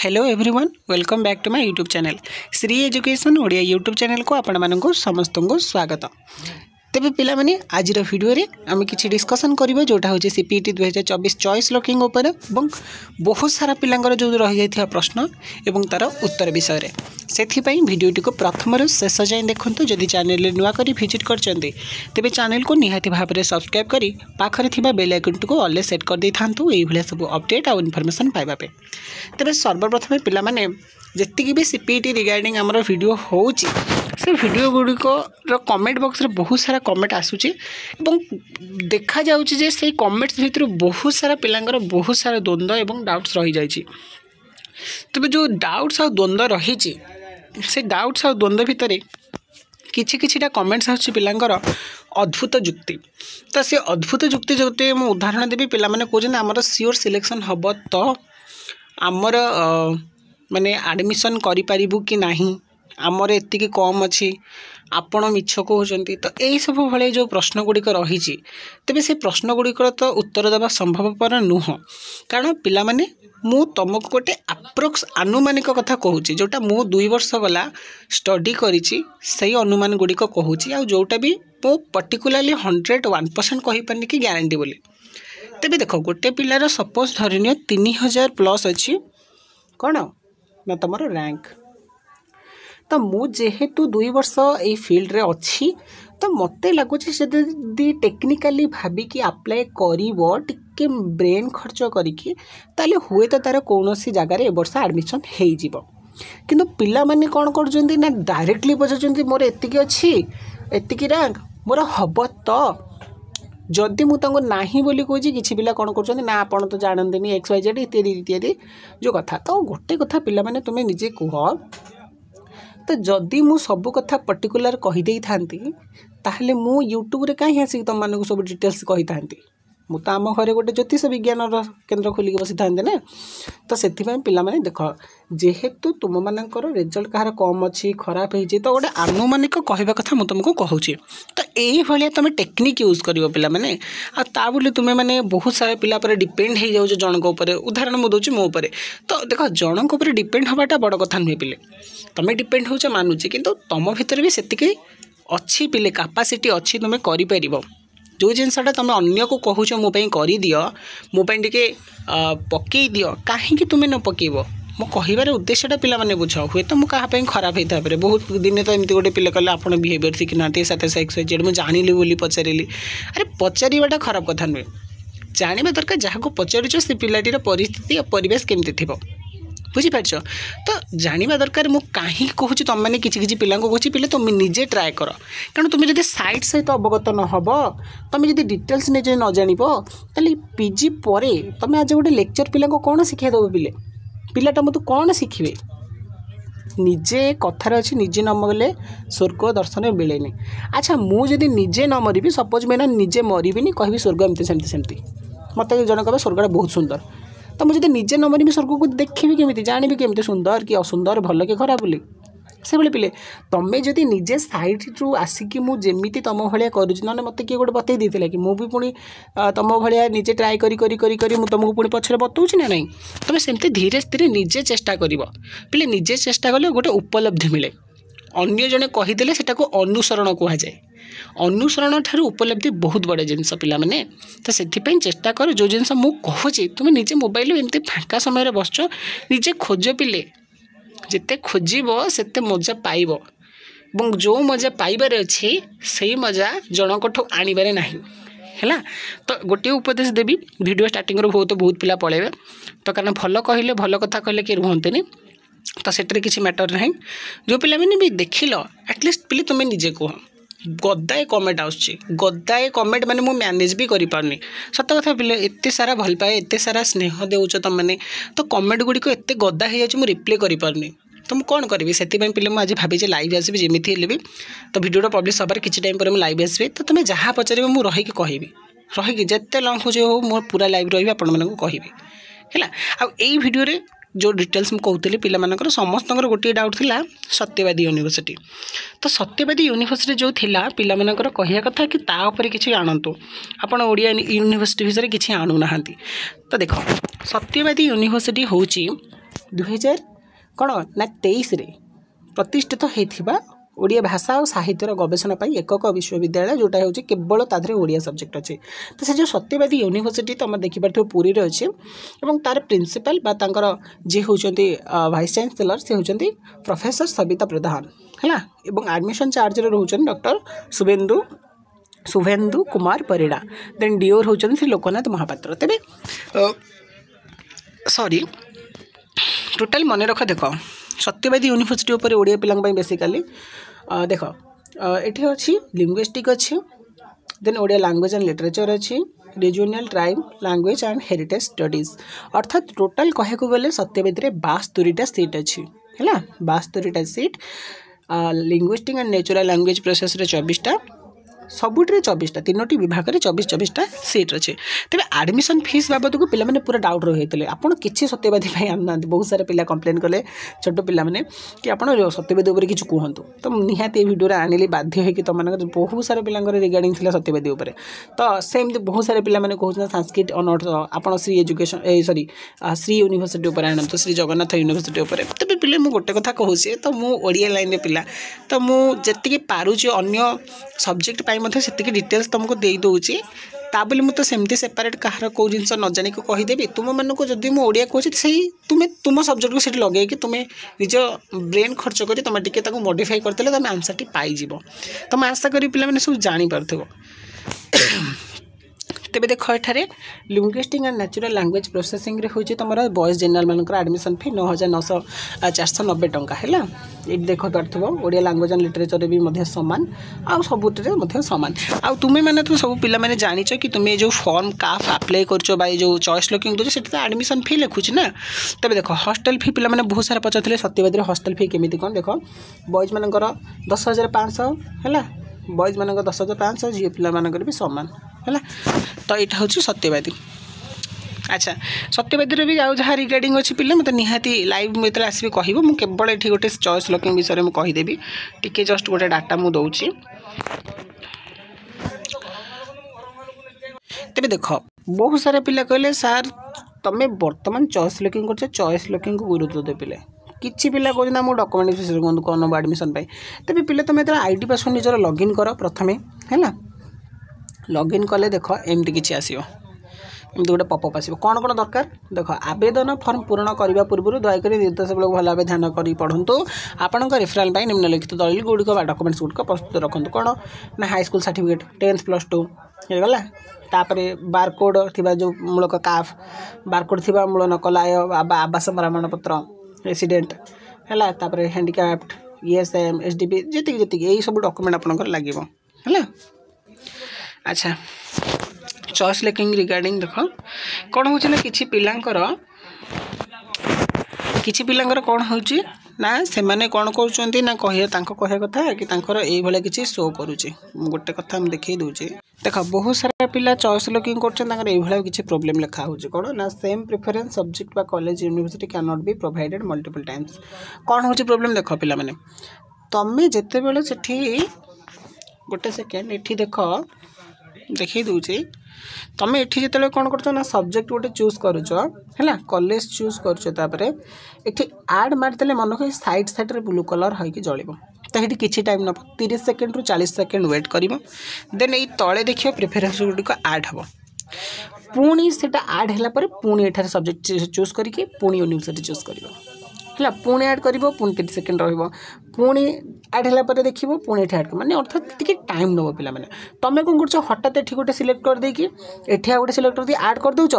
Hello everyone welcome back to my YouTube channel Shri education Odia YouTube channel को आपण मानक समस्त को स्वागत। तेबे पिला माने आज वीडियो रे आम कि डिस्कसन करिबो जोटा होचे सीपीटी 2024 चॉइस लॉकिंग ऊपर एवं बहुत सारा पिलांगर जो रही जाइथिया प्रश्न एवं तार उत्तर विषय रे सेथिपई वीडियोटी को प्रथम रु शेष जाए देखंतु। जदि चैनल नुआ करी विजिट करचंदी तेबे चैनल को निहाती भाव में सब्सक्राइब करी पाखरे थिबा बेल आइकन को ऑल सेट कर दे थांतु एई भले सब अपडेट आ इनफॉरमेशन पाइबा पे। तेबे सर्वप्रथम पिला माने जेतिकी भी सीपीटी रिगार्डिंग हमर वीडियो होउची से वीडियो गुड़िकर कमेंट बॉक्स रे बहुत सारा कमेंट आसूची एवं देखा जाउची जे से कमेंट्स भितर बहुत सारा पिलांगर बहुत सारा द्वंद्व एवं डाउट्स रही जाइची। तबे जो डाउट्स आ द्वंद्व रही से डाउट्स आ द्वंद्व भितर किछि किछिटा कमेंट्स आछी पिलांगर अद्भुत जुक्ति। तो से अद्भुत जुक्ति जोते मु उदाहरण देबी पिला माने कोजन हमर सियोर सिलेक्शन हबो तो हमर माने एडमिशन करि परिबु कि नाही, आमर एतिकी कम अच्छी आपण मिछ कहते। तो यही सब भाई जो प्रश्न गुड़िक रही तेरे से प्रश्न गुड़िकर तो उत्तर देवा संभवपर नुह, कारण पिला माने मु तुमको गोटे अप्रोक्स आनुमानिक कथा कहूँ जोटा मु 2 वर्ष गला स्टडी करिछि सही अनुमान गुड़िक कहूँ आ जोटा भी मु पर्टिकुलाली 101% कहीपारनी कि ग्यारंटी बोली। तेबे देख गोटे पिलार सपोज धरनियो 3000 प्लस अच्छी कौन ना तुम रैंक, तो मु जेहेतु 2 वर्ष ये फील्ड रे अच्छी तो मत लगुच टेक्निकाली भाविकी अप्लाई कर ब्रेन खर्च करी हुए तो तार कौन सी जगार ए वर्ष एडमिशन हो। किंतु पिला माने कौन कर ना डायरेक्टली पचार मोर एतिकी अच्छी एतिकी रैंक मोर हम तो जदि मुझे नहीं बोली कहे कि पिला कौन कर ना आपड़ तो जानते XYZ इत्यादि इत्यादि जो कथा। तो गोटे कथा पिला माने तुम्हें निजे कह तो जदि मु सब कथा पर्टिकुलर कहीदे ताहले मु यूट्यूब रे कहीं आसिक तुम मानक सब डिटेल्स कही था मु तो आम घरे गोटे ज्योतिष विज्ञान केन्द्र खोलिक बसी था ना। तो से पिला माने देख जेहेतु तुम मानकर रिजल्ट कहार कम अच्छी खराब हो तो गोटे आनुमानिक कहवा कथा मुझे तुमको कहूँ। तो यही भाया तुम टेक्निक यूज कर पिला माने आ बोली तुम्हें माने बहुत सारा पिला पर डिपेंड हो जाओ जनक उपर। उदाहरण मुझे दूसरी मो उपर तो देख जनक उपर डिपेंड हवाटा बड़ कथा नुहे पिले तुम्हें डिपेंड हो मानुचे किंतु तुम भितर भी सेतिके अच्छी पिले कैपेसिटी अच्छी तुम्हें कर जो जिनसा तुम अन्य को कहूच मोपाई कर दियो मोपाई टिके पकई दियो कहीं तुम्हें न पकेब मो कहबार उद्देश्यटा पिला माने बुझ हुए तो मुझे खराब होता है बहुत दिन तो एमती गोटे पिले कहले आपन बिहेवियर शिखी ना साथ XYZ मुझे जानी बोली पचारि अरे पचारिबाटा खराब कथा नुहे जाना दरकार जहाँ को पचारुच से पिलाटीर परिस्थिति परिवेश केमती थी बुझीपार। तो जाना दरकार मु कहीं कहूँ तुम मैंने किसी पिला कहूँ पिले तुम निजे ट्राए कर कारण तुम्हें जब साइट सहित अवगत न हम तुम जब डिटेल्स निजे न जान ताली पीजी पर तुम आज गोटे लेक्चर पिला कौन शिक्षा देव पिले पिलाटा मत कौन शिखे निजे कथार अच्छी निजे न मरले स्वर्ग दर्शन मिलेनि। अच्छा मुझे निजे न मरबी सपोज मैं निजे मरबी कहि स्वर्ग एमती सेमती सेमती मत जन कह स्वर्गटा बहुत सुंदर तो मुझे निजे न मरबी स्वर्ग को देखी केमी जानवी केमी सुंदर कि असुंदर भल कि खराब बोली से भाई पिले तुम्हें जदि निजे साइड रू आसिकी मुझे तुम भाया करुँच ना मत किए गोटे बतई देता कि मुझे पुणी तुम भाया निजे ट्राए करी तुमको पुणी पछरे बताऊँ ना नहीं तुम सेमती धीरे धीरे निजे चेष्टा कर पिले निजे चेष्टा कले गोटे उपलब्धि मिले अन्य जड़े कहीदे से अनुसरण कहुए अनुसरण ठार उपलब्धि बहुत बड़े जिनस पिला माने। तो से चेष्टा कर जो जिनस मु कहूँ तुम निजे मोबाइल एमती फाँका समय बसच निजे खोज पिले जिते खोजब सेते मजा पाइब और जो मजा पाइबार अच्छे से मजा जनकठू आनिबारे नाही है। तो गोटे उपदेश देवी वीडियो स्टार्टिंग बहुत पिला पलैबे तो कारण भल कहले भल कथा कहले कि रुहंतनी तो सेटर किसी मैटर ना जो पिला मैंने भी देखिल एटलिस्ट पिले तुम्हें निजे कह गदाए कमेंट आसुची गदाए कमेंट माने मु मैनेज भी करि पारनी सत कथा पिले एते सारा भल पाए एते सारा स्नेह देउछ तुम माने तो कमेंट गुडी को एते गदा हे जाछ मु रिप्लाई करि पारनी तो मु कोन करबी सेति पई पिले मु आज भाबी जे लाइव आसीबी जेमिथि हेले भी तो वीडियोटा पब्लिश हबार किछि टाइम पर मु लाइव आसीबी तो तुम जहाँ पचारे मु रही के कहबी रही के जत्ते लंग हो मो पूरा लाइव रही आपण मानक कहबी हैला। आ एई वीडियो रे जो डिटेल्स मुझे कहते पिला मानकर समस्त गोटे डाउट थिला सत्यवादी यूनिवर्सिटी। तो सत्यवादी यूनिवर्सिटी जो थिला पिला मानकर कहया कथा कि ता ऊपर किछि आणंतु आपण ओडिया यूनिवर्सिटी विषय किछि आणु नाहांती। तो देखो सत्यवादी यूनिवर्सिटी होची 2000 कौन ना 23 प्रतिष्ठित होता ओडिया भाषा और साहित्यर गवेषणा एकक विश्वविद्यालय जोटा हूँ केवल तादे ओडिया सब्जेक्ट अच्छे। तो से जो सत्यवादी यूनिवर्सिटी तुम देखिपार पुरी अच्छे और तार प्रिंसिपल जी होती वाइस चांसलर से होती प्रोफेसर सविता प्रधान है। एडमिशन चार्ज रोचन डॉक्टर शुभेन्दु कुमार परिड़ा। देन डिओर होचन श्री लोकनाथ महापात्र। तेरे सॉरी टोटाल मन रख देख सत्यवादी यूनिवर्सिटी उपर ओडिया पिला बेसिकाली देख ये अच्छी लिंग्विस्टिक अच्छी then Odia language and literature अच्छी regional tribe language and heritage studies अर्थात टोटाल कह गले सत्यवादी 72टा सीट अच्छी है 72टा seat linguistic and natural language process 24टा सबुट्रे 24टा 3टी विभाग में 24 सीट अच्छे। तेज एडमिशन फीस बाबद को पिला पूरा डाउट रही थे आपड़ कि सत्यवादी आना बहुत सारा पिला कंप्लेन कले छोट पिला कि आप सत्यवादी उपर कि कहतु तो निहाती भिडियो आनिली बाध्य होगी तुम बहुत सारा पिला रिगार्डिंग थी सत्यवादी उपर। तो सेमती बहुत सारा पिला कहते संस्कृत ऑनर्स आप Shri education sorry Shri university उपर आणतु श्री जगन्नाथ यूनिवर्सिटी उपर। तेज पिले मुझे गोटे कथा कहूँ तो मुझे लाइन पिला तो मुझे पारुची अन्य सब्जेक्ट से डिटेल्स तुमको दे दूची ता बोली मुझे सेमती सेपरेट कहार कौ जिन न जानी कहीदेवी तुम मानक जदि मुझे ओडिया कहूँ से तुम्हें तुम सब्जेक्ट को सीट लगे कि तुम्हें निज ब्रेन खर्च कर तुम टे मॉडिफाई करते तुम आंसर टी पाइज तुम आशा करी पे सब जापर। तेज देख एठारे linguistic and natural language processing रे होची तुम बॉयज जनरल मानकर एडमिशन फी 9,490 टंका है। ये देख पार्थो ओडिया लैंग्वेज एंड लिटरेचर भी सामान आउ सबुटे सामान आउ तुम्हें मैंने तो सब पिला मैंने जानिच कि तुम्हें जो फॉर्म काफ अप्लाई कर जो चॉइस लॉकिंग दूसरे से एडमिशन फी लिखुची ना। तेज देख हॉस्टल फी पिला मैंने बहुत सारा पचारे सत्यवादी हॉस्टल फी केमी कौन देख बॉयज मानकर 10,500 है बॉयज मान 10,500 झील पिला मानकर भी सामान है। तो यहाँ हूँ सत्यवादी। अच्छा सत्यवादी भी आउ जहाँ रिगार्डिंग अच्छी पिले मतलब निहाती लाइव मुझे आसबि कह केवल ये गोटे चॉइस लॉकिंग विषय में कहीदेवी टी जस्ट गोटे डाटा मुझे दूसरी। तेज देख बहुत सारा पिला कहले सार तुम्हें बर्तमान चॉइस लॉकिंग कर चॉइस लॉकिंग को गुरुत्व दे पिले किसी पिला कहते मुझे डॉक्यूमेंट विषय कहूँ कौन एडमिशन तेज पिले तुम जो आईडी पासवर्ड निजर लॉगिन कर प्रथमे है लॉगिन कले देख एमती किसी आसो एमती गोटे पपअप आसो कौन कौन दरकार देख आवेदन फॉर्म पूर्ण करने पूर्व दयाक निर्देश भल भाव ध्यान कर पढ़ु आपण रेफराल निम्नलिखित दलिल गुड़िक डॉक्यूमेंट्स गुड़िक प्रस्तुत रखु कौन ना हाईस्कूल सर्टिफिकेट 10th +2 होगा तापरे बारकोड थी जो मूलक काफ बारकोड थी मूल नकल आय आवास प्रमाण पत्र रेसिडेंट है तापरे हैंडिकैप्ड ESM SDP जी यही सब डॉक्यूमेंट आपंकर लगे है। अच्छा चॉइस लॉकिंग रिगार्डिंग देख कौन हो कि पिलांकर कौन हो से मैंने कौन कहते ना कह कथा कि ये किसी शो करुच्ची गोटे कथा देखी दूचे देख बहुत सारा पिला चॉइस लॉकिंग कर किसी प्रोब्लेम लिखा हो कौन ना सेम प्रिफरेंस सब्जेक्ट बा college university can not be provided multiple times कौन हो प्रोब्लेम देख पिला माने तमें जिते बेले सेठी गोटे सेकेंड ये देख देखी दूचे तुम ये जिते कौन कर सब्जेक्ट गोटे चूज करुला कॉलेज चूज कर आड मारिदे मन को साइड साइड ब्लू कलर होगी जल तो ये किसी टाइम नब 30 सेकेंड रु 40 सेकेंड वेट कर देन ये तले देख प्रिफरेंस गुड़िक आड हम पुणी से आड है पुणी एठार सब्जेक्ट चूज करके पुणी यूनिवर्सिटी चूज कर पुणी आड कर पुणी 30 सेकेंड रुणी आड है देख पुणी ये आड मैंने अर्थात टी टाइम नब पे तुम कौन कर हठात ये गोटे सिलेक्ट कर देकी एठी गोटे सिलेक्ट कर आड कर दौच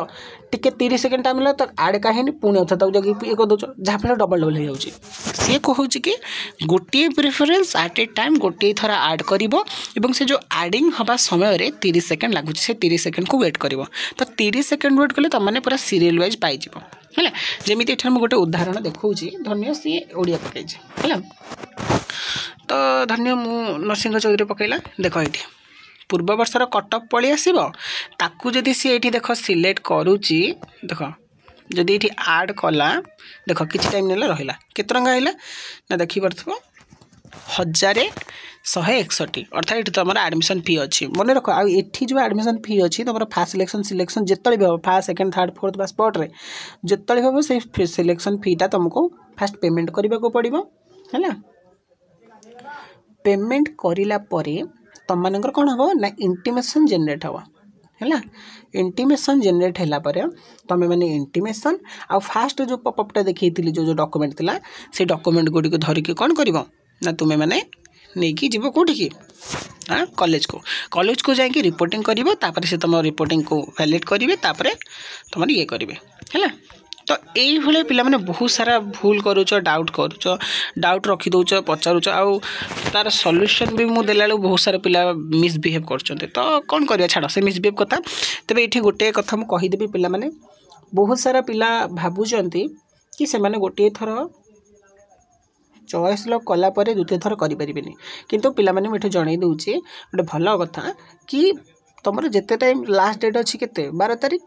टी 30 सेकेंड टाइम है तो आड कहीं पुणी अर्थात जगह ये कर दौच जहाँ फल डबल डबल हो सी कहूँ कि गोटे प्रिफरेंस एट ए टाइम गोटे थर आड कर से जो आडिंग हवा समय 30 सेकेंड लगुच से 30 सेकेंड को वेट कर तो 30 सेकेंड वेट कले तुमने पूरा सीरियल वाइज पाइज है जमी ये गोटे उदाहरण देखा धन्य सी ओडिया पकई है तो धन्य मु नरसिंह चौधरी पकईला देख ये पूर्व वर्षर कटअफ पलि आसो ताकू जदि सी ये देख सिलेक्ट करुच्ची देख जदि ये आड कला देख किसी टाइम ना रहा केत टंका है ना देखी पार्थ 1161 अर्थात ये तुम एडमिशन फी अच्छी मन रख आठी जो एडमिशन फी अच्छी तुम फास्ट सिलेक्शन जिते भी हम फास्ट सेकेंड थर्ड फोर्थ बा स्पॉट जिते हम से सिलेक्शन फीटा तुमको फास्ट पेमेंट करने को पड़ो है पेमेंट करला तुम मानकर कौन हम ना इंटीमेशन जेनरेट हम है इंटीमेशन जेनरेट है तुम मैंने इंटीमेशन आ फास्ट जो पपअपटा देखी जो डॉक्यूमेंट थिला से डॉक्यूमेंट गुड़ी धरिकी कौन कर ना तुम्हें मैंने नहीं कि जीव कौटी की हाँ कॉलेज को जाकि रिपोर्टिंग कर से तुम रिपोर्टिंग को वैलिड करेंगे तुम ये करेंगे है तो ये पिला माने बहुत सारा भूल करुच डाउट रखीदे पचारूच आउ तार सॉल्यूशन भी मुझे देला बहुत सारा पिला मिसबिहेव कर तो कौन कर छाड़ से मिसबिहेव कथा तेज ये गोटे कथा मुझे कहीदेवी पिला माने बहुत सारा पिला भावुंट कि से माने गोटे थर चॉइस लॉक कलापर द्वितीय थर करें किंतु पिला माने मुझे जन दूसरी गोटे भल कथा कि तुम जिते टाइम लास्ट डेट अच्छी के 12 तारीख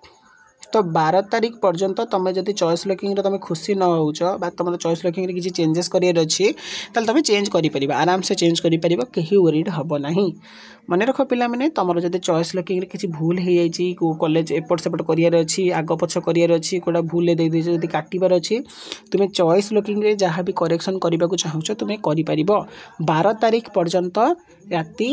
तो 12 तारीख पर्यंत तुम जब चॉइस लॉकिंग तुम खुशी न हो तुम चॉइस लॉकिंग किसी चेंजेस करार अच्छी तुम चेंज कर आराम से चेंज कर कहीं वरीड हम ना मन रख पिला माने तुम जब चॉइस लॉकिंग किसी भूल हो जाए कॉलेज एपट सेपट करार अच्छी आग पछ करार अच्छी कौटा भूल दे दीजिए काटबार अच्छी तुम्हें चॉइस लॉकिंग जहाँ भी करेक्शन करने को चाहूँ तुम्हें कर 12 तारीख पर्यंत राति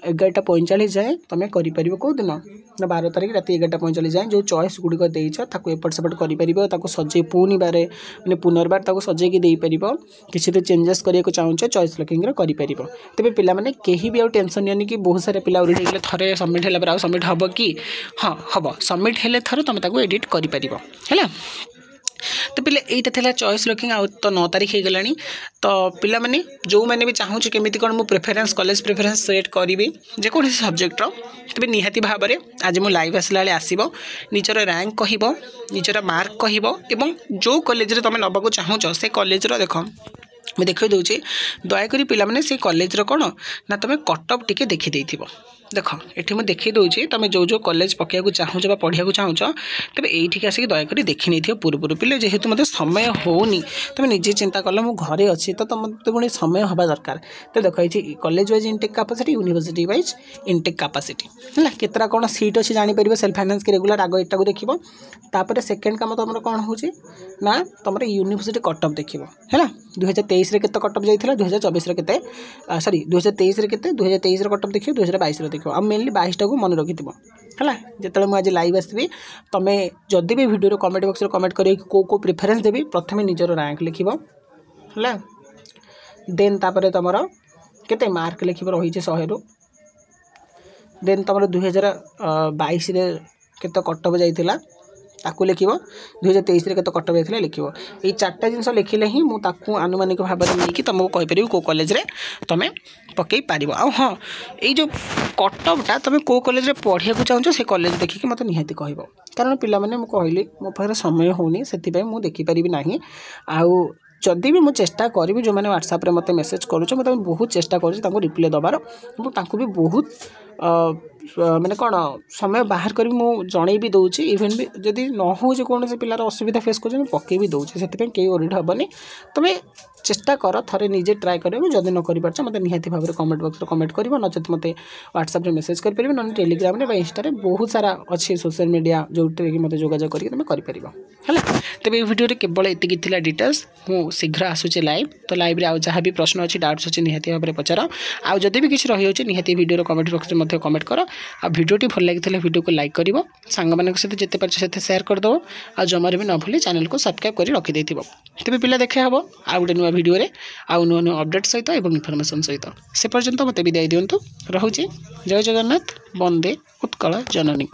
11:45 जाए तुम्हें कर कौ दिन ना 12 तारीख राति 11:45 जाए जो चॉइस गुड़िक देच एपट सेपट कर सजे पुणी बारे मैंने पुनर्बार सजेकी देपर किसी तो चेंजेस करने को चाहूँ चॉइस लॉकिंग कर तेज पिला माने कहीं भी टेंशन नहीं कि बहुत सारा पिला ओरिट हो थे सबमिट है सबमिट हम कि हाँ हम सबमिट है थर तुम एडिट कर तो पिला यहाँ था चॉइस लॉकिंग आ तो 9 तारीख हो गला तो पिला माने जो मैंने भी चाहूँ केमी कौन मु प्रेफरेंस कॉलेज प्रेफरेंस सेट करी जेकोसी सब्जेक्टर तेज निहाती भाव में आज मुझे लाइव आसला आसब निजर रैंक कह निजर मार्क कह जो कॉलेज तुम नबाक चाहूँ से कॉलेज देख मैं देखी दूसरी दयाकोरी पिला माने से कॉलेज कौन ना तुम कटअप टिके देखी देख ये मुझे देखी दूसरी तुम जो कॉलेज पकड़ा चाहूँ पढ़ा चाहूँ तेज ये आसिक दयाकोरी देखी नहीं पूर्व पिले जेहेतु मतलब समय होनी तुम निजे चिंता कल मु घरे अच्छी तो तुम पुणी समय हवा दरकार तो देख ये college wise intake capacity university wise intake capacity है केतरा कौन सीट अच्छी जापर सेल्फ फाइनान्स के रेगुलर आग एटा को देखो तापर सेकेंड काम तुम कौन हो ना तुम यूनिवर्सिटी कटअप देख है 2023 के कटअप जाइए 2024 के सॉरी 2023 के 2023 कटअप देखिए 2022 देखिए आ मेनली 22 को मन रखि है जो मुझे लाइव आसबि तुम्हें जदि भी वीडियो कमेंट बॉक्स कमेंट कर को प्रिफरेंस देवी प्रथम निजर रैंक लिख है देन तापर तुम केते मार्क लिख रही 100 रु देन तुम 2022 केत कटअप जाइला ताकू लिख 2023 के कटअप जाइए लिख ये 4टा जिन लिखिले ही मुझे आनुमानिक भाव में नहीं तुमको कहीपर कौ कॉलेज तुम पकई पार आ हाँ ये कटअपटा तुम कौ कॉलेज पढ़ा चाहूँ से कॉलेज देखिए मत निहाती कह कारण पिला माने मु कहली मो पाखे समय होनी से मुझे देखिपारि ना आउ जदि भी मुझे चेष्टा करी जो मैंने व्हाट्सएप मत मेसेज करुचे मतलब बहुत चेष्टा कर रिप्लाई दबार भी बहुत मैंने कौन समय बाहर कर जन भी दूसरी इवेन भी जदि न हो कौन से पिलार असुविधा फेस कर पकई भी दूसरी से कहीं ओरिड हेनी तुम्हें चेष्टा कर थे निजे ट्राए कर जदि न कर मतलब निहाती भाव में कमेंट बॉक्स कमेंट कर नचेत मत व्हाट्सएप मेसेज करेंगे ना टेलीग्राम में इंस्टा बहुत सारा अच्छी सोशल मीडिया जो मतलब जोगाजोग करके तुम कर तेज ये वीडियो केवल एतिकी थिला डिटेल्स मु शीघ्र आसूचे लाइव तो लाइव रे जहाँ भी प्रश्न अच्छी डाउट्स अच्छी निहाती भाव में पचार आउ जदि भी किसी रही है निहाती वीडियो कमेंट बॉक्स में कमेंट कर आ वीडियोटी भल लगी वीडियो को लाइक कर सांग सहित जिते पार्छ से शेयर करदेव आ जमार भी न भूली चैनल को सब्सक्राइब कर रखिदे तेज पिला देखे हम आ गोटे नुआ वीडियो आउ नुआ नुआ अपडेट सहित इनफर्मेशन सहित से पर्यंत मत विदाय दिंतु रोचे जय जगन्नाथ वंदे उत्कल जननी।